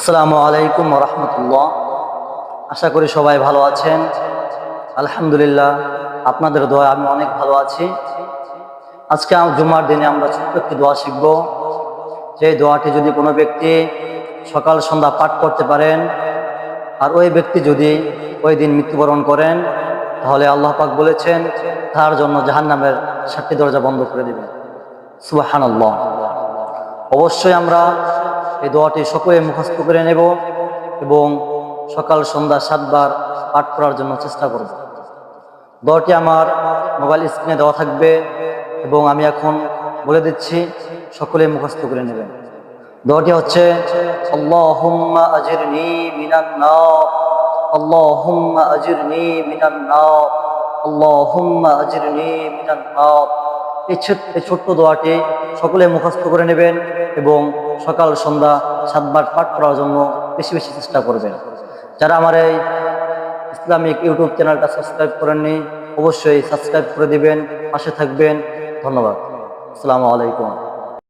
আসসালামু আলাইকুম ওয়া রাহমাতুল্লাহ। আশা করি সবাই ভালো আছেন। আলহামদুলিল্লাহ, আপনাদের দোয়ায় আমি অনেক ভালো আছি। আজকে জুমার দিনে আমরা ছোট্ট একটি দোয়া শিখব। যে দোয়াটি যদি কোনো ব্যক্তি সকাল সন্ধ্যা পাঠ করতে পারেন আর ওই ব্যক্তি যদি ওই দিন মৃত্যুবরণ করেন, তাহলে আল্লাহ পাক বলেছেন তার জন্য জাহান্নামের 7টি দরজা বন্ধ করে দিবেন। সুবহানাল্লাহ। অবশ্যই আমরা এই দোয়াটি সকলে মুখস্থ করে নেব এবং সকাল সন্ধ্যা 7 বার পাঠ করার জন্য চেষ্টা করব। দোয়াটি আমার মোবাইল স্ক্রিনে দেওয়া থাকবে এবং আমি এখন বলে দিচ্ছি, সকলে মুখস্থ করে নেবেন। দোয়াটি হচ্ছে আল্লাহুম্মা আজিরনি মিনান নার, আল্লাহুম্মা আজিরনি মিনান নার, আল্লাহুম্মা আজিরনি মিনান নার। এই ছোট্ট দোয়াটি সকলে মুখস্থ করে নেবেন এবং সকাল সন্ধ্যা 7 বার পাঠ করার জন্য বেশি বেশি চেষ্টা করবেন। যারা আমার এই ইসলামিক ইউটিউব চ্যানেলটা সাবস্ক্রাইব করেননি, অবশ্যই সাবস্ক্রাইব করে দিবেন, পাশে থাকবেন। ধন্যবাদ। আসসালামু আলাইকুম।